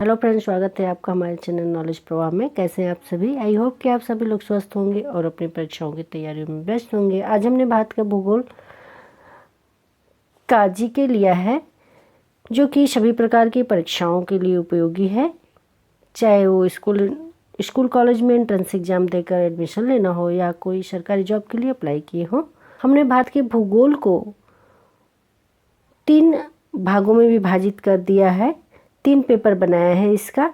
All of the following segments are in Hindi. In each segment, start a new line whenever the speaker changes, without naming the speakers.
हेलो फ्रेंड्स, स्वागत है आपका हमारे चैनल नॉलेज प्रवाह में। कैसे हैं आप सभी? आई होप कि आप सभी लोग स्वस्थ होंगे और अपनी परीक्षाओं की तैयारियों में व्यस्त होंगे। आज हमने भारत का भूगोल का जीके लिया है, जो कि सभी प्रकार की परीक्षाओं के लिए उपयोगी है, चाहे वो स्कूल कॉलेज में एंट्रेंस एग्जाम देकर एडमिशन लेना हो या कोई सरकारी जॉब के लिए अप्लाई किए हो। हमने भारत के भूगोल को 3 भागों में विभाजित कर दिया है। 3 पेपर बनाया है इसका,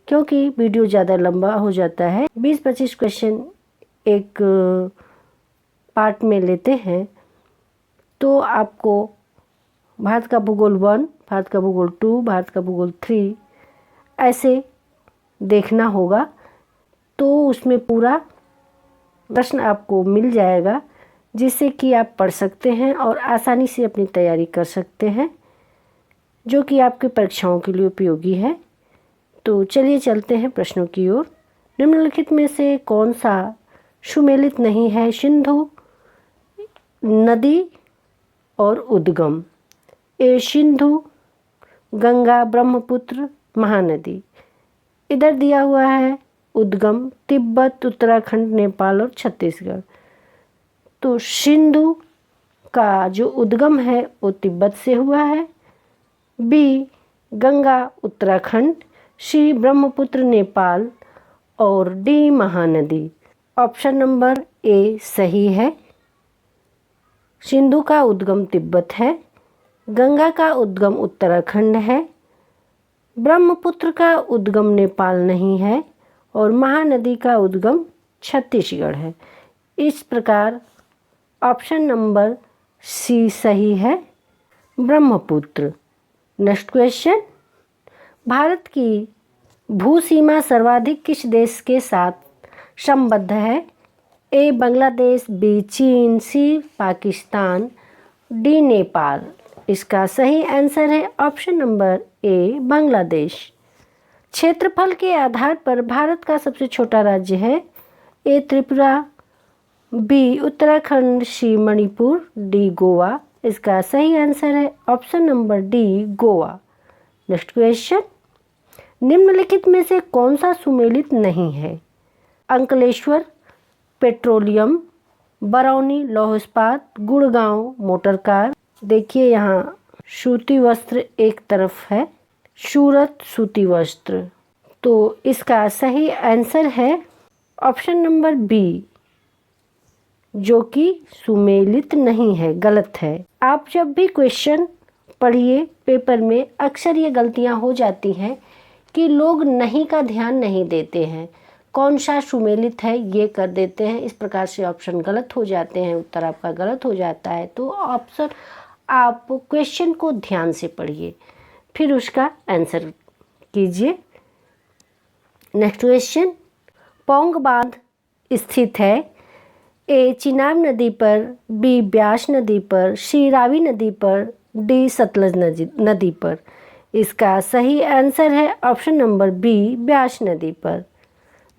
क्योंकि वीडियो ज़्यादा लंबा हो जाता है। 20-25 क्वेश्चन एक पार्ट में लेते हैं, तो आपको भारत का भूगोल 1, भारत का भूगोल 2, भारत का भूगोल 3 ऐसे देखना होगा। तो उसमें पूरा प्रश्न आपको मिल जाएगा, जिससे कि आप पढ़ सकते हैं और आसानी से अपनी तैयारी कर सकते हैं, जो कि आपकी परीक्षाओं के लिए उपयोगी है। तो चलिए चलते हैं प्रश्नों की ओर। निम्नलिखित में से कौन सा सुमेलित नहीं है? सिंधु नदी और उद्गम। ए सिंधु, गंगा, ब्रह्मपुत्र, महानदी। इधर दिया हुआ है उद्गम तिब्बत, उत्तराखंड, नेपाल और छत्तीसगढ़। तो सिंधु का जो उद्गम है वो तिब्बत से हुआ है। बी गंगा उत्तराखंड, सी ब्रह्मपुत्र नेपाल और डी महानदी। ऑप्शन नंबर ए सही है। सिंधु का उद्गम तिब्बत है, गंगा का उद्गम उत्तराखंड है, ब्रह्मपुत्र का उद्गम नेपाल नहीं है और महानदी का उद्गम छत्तीसगढ़ है। इस प्रकार ऑप्शन नंबर सी सही है, ब्रह्मपुत्र। नेक्स्ट क्वेश्चन, भारत की भूसीमा सर्वाधिक किस देश के साथ संबद्ध है? ए बांग्लादेश, बी चीन, सी पाकिस्तान, डी नेपाल। इसका सही आंसर है ऑप्शन नंबर ए बांग्लादेश। क्षेत्रफल के आधार पर भारत का सबसे छोटा राज्य है। ए त्रिपुरा, बी उत्तराखंड, सी मणिपुर, डी गोवा। इसका सही आंसर है option number D Goa. Next question, निम्नलिखित में से कौन सा सुमेलित नहीं है? अंकलेश्वर पेट्रोलियम, बरौनी लौह इस्पात, गुड़गांव मोटर कार। देखिए यहाँ सूती वस्त्र एक तरफ है, सूरत सूती वस्त्र। तो इसका सही आंसर है ऑप्शन नंबर बी, जो कि सुमेलित नहीं है, गलत है। आप जब भी क्वेश्चन पढ़िए पेपर में, अक्सर ये गलतियां हो जाती हैं कि लोग नहीं का ध्यान नहीं देते हैं, कौन सा सुमेलित है ये कर देते हैं। इस प्रकार से ऑप्शन गलत हो जाते हैं, उत्तर आपका गलत हो जाता है। तो ऑप्शन आप क्वेश्चन को ध्यान से पढ़िए, फिर उसका आंसर कीजिए। नेक्स्ट क्वेश्चन, पौंग बांध स्थित है? ए चिनाब नदी पर, बी ब्यास नदी पर, सी रावी नदी पर, डी सतलज नदी पर। इसका सही आंसर है ऑप्शन नंबर बी ब्यास नदी पर।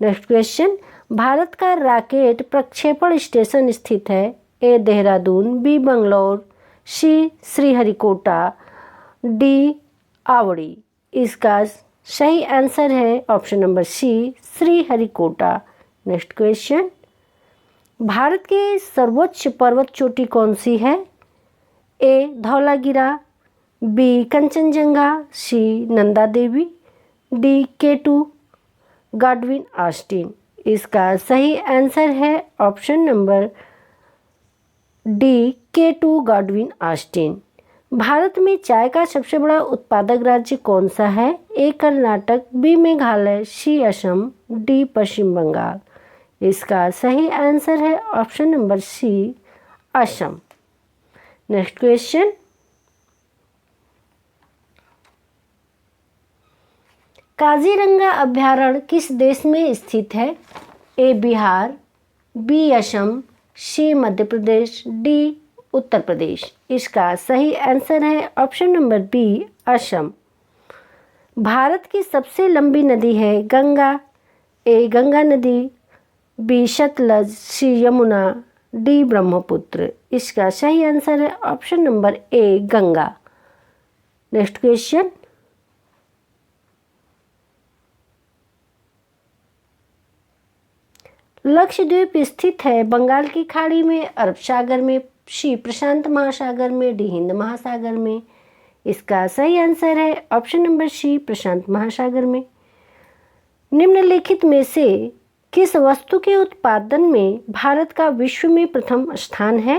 नेक्स्ट क्वेश्चन, भारत का रॉकेट प्रक्षेपण स्टेशन स्थित है? A Dehradun, B Bangalore, C Sriharikota, D Avadi. इसका सही आंसर है option number C Sriharikota. Next question, Bharat की सर्वोच्च पर्वत चोटी कौन सी है? A Dhaulagiri, B Kanchenjunga, C Nanda Devi, D K2 Godwin Austen. इसका सही आंसर है option number D K2 Godwin Austen. Bharat में चाय का सबसे बड़ा उत्पादक राज्य कौन सा है? A Karnataka, B Meghalaya, C Assam, D Paschim Bangal. इसका सही आंसर है option number C Assam. Next question, Kaziranga अभ्यारण्य किस देश में स्थित है? A Bihar, B Assam, C Madhya Pradesh, D Uttar Pradesh. इसका सही आंसर है option number B Assam. Bharat की सबसे लंबी नदी है? गंगा, ए गंगा नदी, B Satluj, C Yamuna, D Brahmaputra. इसका सही आंसर है ऑप्शन नंबर ए गंगा। नेक्स्ट क्वेश्चन, लक्षद्वीप स्थित है बंगाल की खाड़ी में, अरब सागर में, सी प्रशांत महासागर में, डी हिंद महासागर में। इसका सही आंसर है ऑप्शन नंबर सी प्रशांत महासागर में। निम्नलिखित में से किस वस्तु के उत्पादन में भारत का विश्व में प्रथम स्थान है?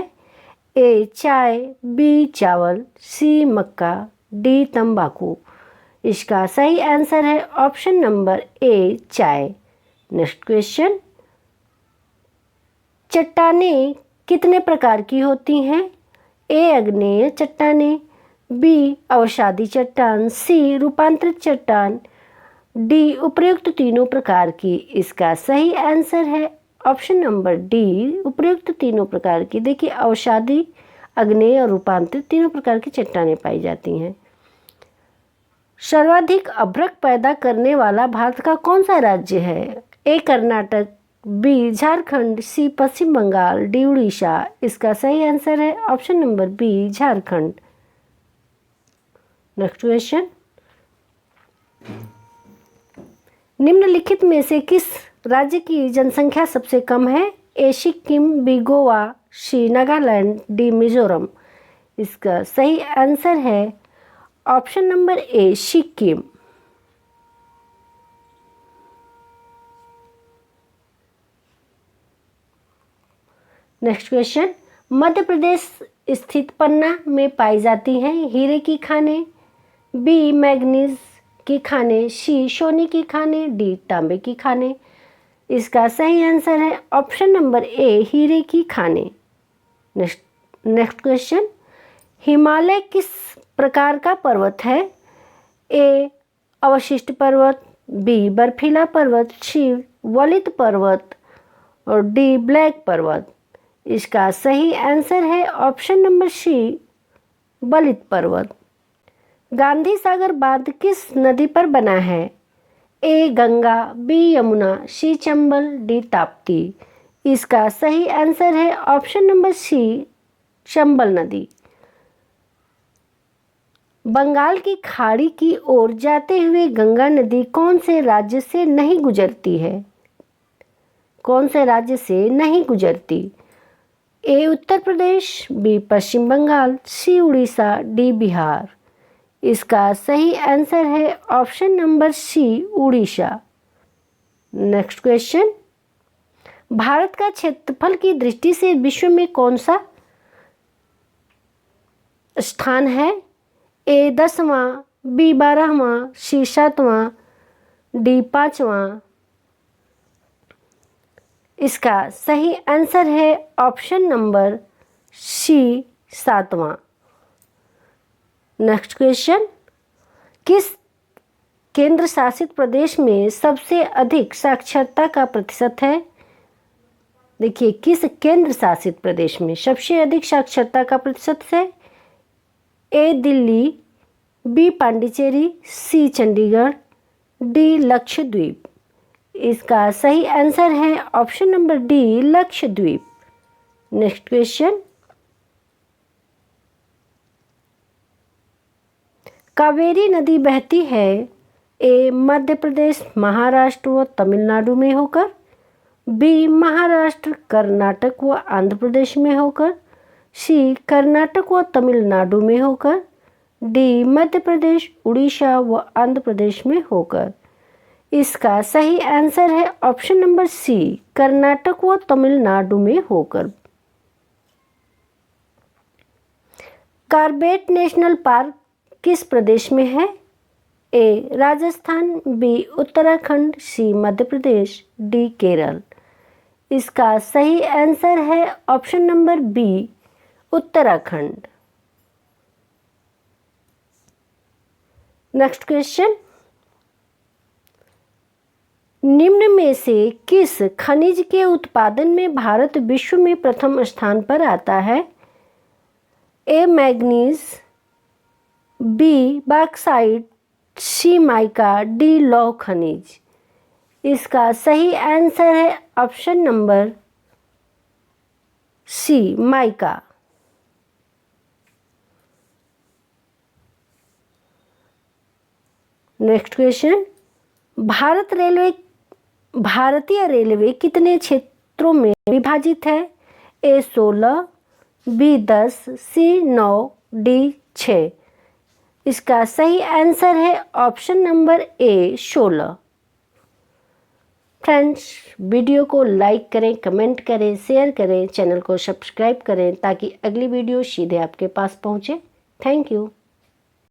ए चाय, बी चावल, सी मक्का, डी तंबाकू। इसका सही आंसर है ऑप्शन नंबर ए चाय। नेक्स्ट क्वेश्चन, चट्टानें कितने प्रकार की होती हैं? ए आग्नेय चट्टानें, बी अवसादी चट्टान, सी रूपांतरित चट्टान, डी उपर्युक्त तीनों प्रकार की। इसका सही आंसर है ऑप्शन नंबर डी उपर्युक्त तीनों प्रकार की। देखिए अवसादी, आग्नेय और रूपांतरित तीनों प्रकार की चट्टानें पाई जाती हैं। सर्वाधिक अभ्रक पैदा करने वाला भारत का कौन सा राज्य है? A Karnataka, B Jharkhand, C Paschim Bangal, D Orissa. इसका सही आंसर है option number B Jharkhand. Next question, निम्नलिखित में से किस राज्य की जनसंख्या सबसे कम है? A Sikkim, B Goa, C Nagaland, D Mizoram. इसका सही आंसर है option number A Sikkim. Next question, Madhya Pradesh स्थित पन्ना में पाई जाती हैं हीरे की खानें, बी मैग्नीज की खानें, सी सोने की खानें, डी तांबे की खानें। इसका सही आंसर है ऑप्शन नंबर ए हीरे की खानें। नेक्स्ट क्वेश्चन, हिमालय किस प्रकार का पर्वत है? ए अवशिष्ट पर्वत, बी बर्फीला पर्वत, सी वलित पर्वत और डी ब्लैक पर्वत। इसका सही आंसर है ऑप्शन नंबर सी वलित पर्वत। गांधी सागर बांध किस नदी पर बना है? ए गंगा, बी यमुना, सी चंबल, डी ताप्ती। इसका सही आंसर है ऑप्शन नंबर सी चंबल नदी। बंगाल की खाड़ी की ओर जाते हुए गंगा नदी कौन से राज्य से नहीं गुजरती है? कौन से राज्य से नहीं गुजरती? A Uttar Pradesh, B Paschim Bangal, C Orissa, D Bihar. इसका सही आंसर है option number C Orissa. Next question, Bharat का क्षेत्रफल की दृष्टि से विश्व में कौन सा स्थान है? ए 10वां, बी 12वां, सी 7वां, डी 5वां। इसका सही आंसर है ऑप्शन नंबर सी 7वां। नेक्स्ट क्वेश्चन, किस केंद्र शासित प्रदेश में सबसे अधिक साक्षरता का प्रतिशत है? देखिए किस केंद्र शासित प्रदेश में सबसे अधिक साक्षरता का प्रतिशत है? ए दिल्ली, बी पांडिचेरी, सी चंडीगढ़, डी लक्षद्वीप। इसका सही आंसर है option number D Lakshadweep. Next question, Kaveri नदी बहती है ए मध्य प्रदेश, महाराष्ट्र व तमिलनाडु में होकर, बी महाराष्ट्र, कर्नाटक व आंध्र प्रदेश में होकर, सी कर्नाटक व तमिलनाडु में होकर, डी मध्य प्रदेश, उड़ीसा व आंध्र प्रदेश में होकर। इसका सही आंसर है ऑप्शन नंबर सी कर्नाटक व तमिलनाडु में होकर। कॉर्बेट नेशनल पार्क किस प्रदेश में है? A Rajasthan, B Uttarakhand, C Madhya Pradesh, D Kerala. इसका सही आंसर है option number B Uttarakhand. Next question, निम्न में से किस खनिज के उत्पादन में भारत विश्व में प्रथम स्थान पर आता है? A manganese, B bauxite, C mica, D लौह खनिज। इसका सही आंसर है option number C mica. Next question, भारतीय रेलवे कितने क्षेत्रों में विभाजित है? A 16, B 10, C 9, D 6। इसका सही आंसर है option number A 16। Friends, video को लाइक करें, कमेंट करें, शेयर करें, चैनल को सब्सक्राइब करें ताकि अगली वीडियो सीधे आपके पास पहुंचे। Thank you.